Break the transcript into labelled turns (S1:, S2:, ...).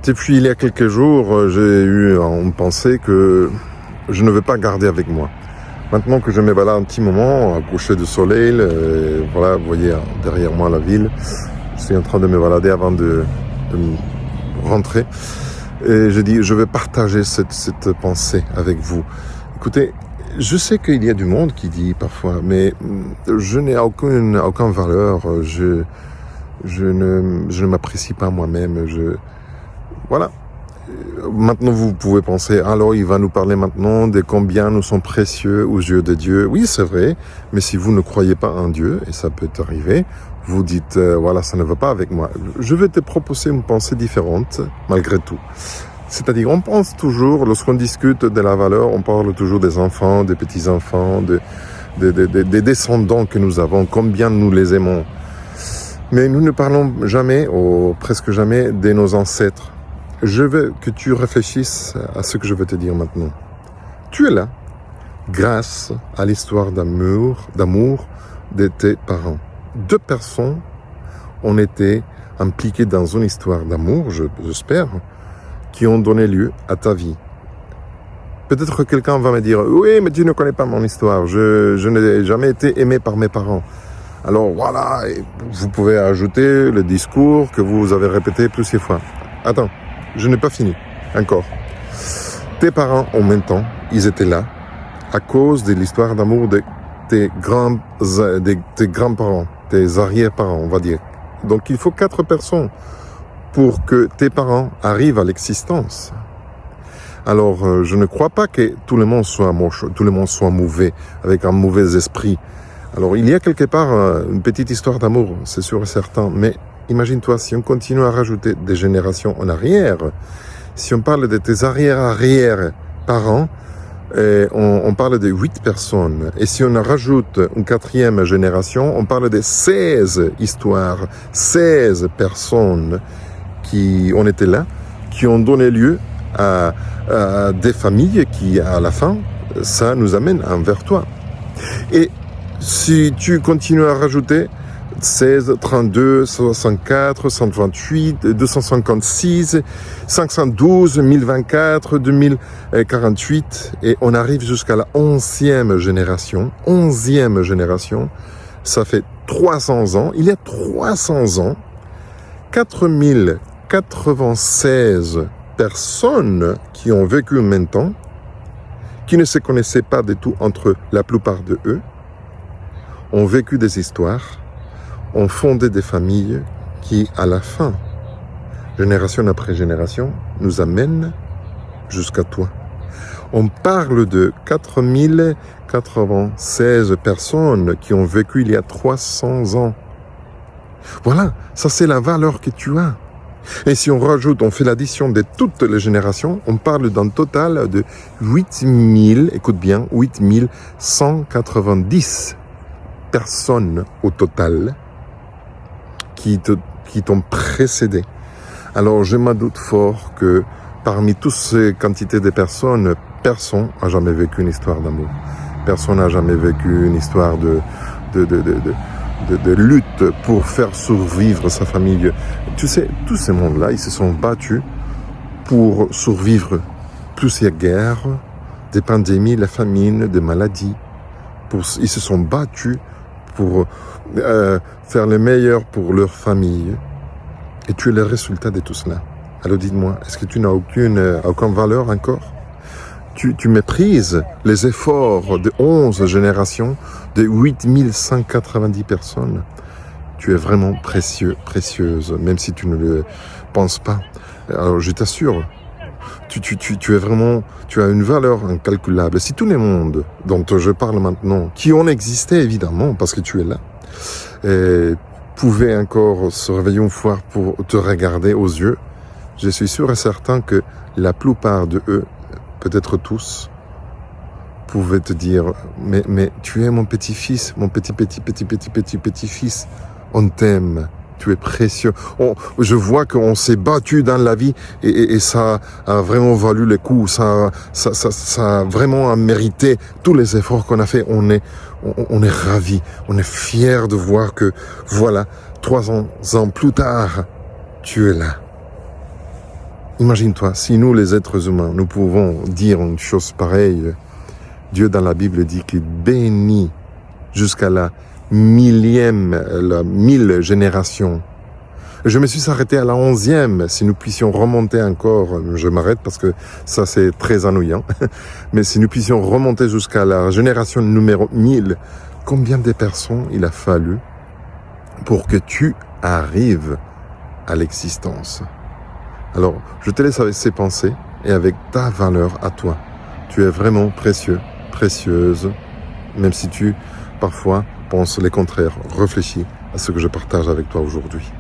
S1: Et puis il y a quelques jours, j'ai eu une pensée que je ne veux pas garder avec moi. Maintenant que je me balade un petit moment, à coucher de soleil, voilà, vous voyez derrière moi la ville, je suis en train de me balader avant de rentrer. Et je dis, je vais partager cette pensée avec vous. Écoutez, je sais qu'il y a du monde qui dit parfois, mais je n'ai aucune valeur, je ne m'apprécie pas moi-même, voilà. Maintenant, vous pouvez penser, alors il va nous parler maintenant de combien nous sommes précieux aux yeux de Dieu. Oui, c'est vrai, mais si vous ne croyez pas en Dieu, et ça peut arriver, vous dites, voilà, ça ne va pas avec moi. Je vais te proposer une pensée différente, malgré tout. C'est-à-dire, on pense toujours, lorsqu'on discute de la valeur, on parle toujours des enfants, des petits-enfants, des descendants que nous avons, combien nous les aimons. Mais nous ne parlons jamais, ou presque jamais, de nos ancêtres. Je veux que tu réfléchisses à ce que je veux te dire maintenant. Tu es là, grâce à l'histoire d'amour de tes parents. 2 personnes ont été impliquées dans une histoire d'amour, j'espère, qui ont donné lieu à ta vie. Peut-être que quelqu'un va me dire, oui, mais tu ne connais pas mon histoire, je n'ai jamais été aimé par mes parents. Alors voilà, vous pouvez ajouter le discours que vous avez répété plusieurs fois. Attends. Je n'ai pas fini, encore. Tes parents, en même temps, ils étaient là, à cause de l'histoire d'amour de tes grands-parents, tes arrière-parents, on va dire. Donc il faut 4 personnes pour que tes parents arrivent à l'existence. Alors, je ne crois pas que tout le monde soit moche, tout le monde soit mauvais, avec un mauvais esprit. Alors, il y a quelque part une petite histoire d'amour, c'est sûr et certain, mais imagine-toi, si on continue à rajouter des générations en arrière, si on parle de tes arrière-parents, on parle de 8 personnes. Et si on rajoute une 4e génération, on parle de 16 histoires, 16 personnes qui ont été là, qui ont donné lieu à des familles qui, à la fin, ça nous amène envers toi. Et si tu continues à rajouter 16, 32, 64, 128, 256, 512, 1024, 2048, et on arrive jusqu'à la 11e génération. 11e génération, ça fait 300 ans. Il y a 300 ans, 4096 personnes qui ont vécu en même temps, qui ne se connaissaient pas du tout entre la plupart de eux, ont vécu des histoires, ont fondé des familles qui, à la fin, génération après génération, nous amènent jusqu'à toi. On parle de 4096 personnes qui ont vécu il y a 300 ans. Voilà, ça c'est la valeur que tu as. Et si on rajoute, on fait l'addition de toutes les générations, on parle d'un total de 8000, écoute bien, 8190 personnes au total qui t'ont précédé. Alors je m'en doute fort que parmi toutes ces quantités de personnes, personne n'a jamais vécu une histoire d'amour. Personne n'a jamais vécu une histoire de lutte pour faire survivre sa famille. Tu sais, tous ces mondes-là, ils se sont battus pour survivre plusieurs guerres, des pandémies, la famine, des maladies. Ils se sont battus pour faire le meilleur pour leur famille. Et tu es le résultat de tout cela. Alors dites-moi, est-ce que tu n'as aucune valeur encore ? Tu méprises les efforts de 11 générations, de 8190 personnes. Tu es vraiment précieux, précieuse, même si tu ne le penses pas. Alors je t'assure, tu es vraiment, tu as une valeur incalculable. Si tout le monde dont je parle maintenant, qui ont existé évidemment, parce que tu es là, pouvaient encore se réveiller une fois pour te regarder aux yeux, je suis sûr et certain que la plupart de eux, peut-être tous, pouvaient te dire, mais tu es mon petit-fils, mon petit-fils, on t'aime, tu es précieux. Je vois qu'on s'est battu dans la vie et ça a vraiment valu le coup, ça a vraiment mérité tous les efforts qu'on a fait. On est ravis, on est fiers de voir que, voilà, 300 ans plus tard, tu es là. Imagine-toi, si nous les êtres humains, nous pouvons dire une chose pareille, Dieu dans la Bible dit qu'il bénit jusqu'à la 1000 génération. Je me suis arrêté à la 11e, si nous puissions remonter encore, je m'arrête parce que ça c'est très ennuyant, mais si nous puissions remonter jusqu'à la génération numéro 1000, combien de personnes il a fallu pour que tu arrives à l'existence? Alors, je te laisse avec ces pensées et avec ta valeur à toi. Tu es vraiment précieux, précieuse, même si tu, parfois, penses le contraire. Réfléchis à ce que je partage avec toi aujourd'hui.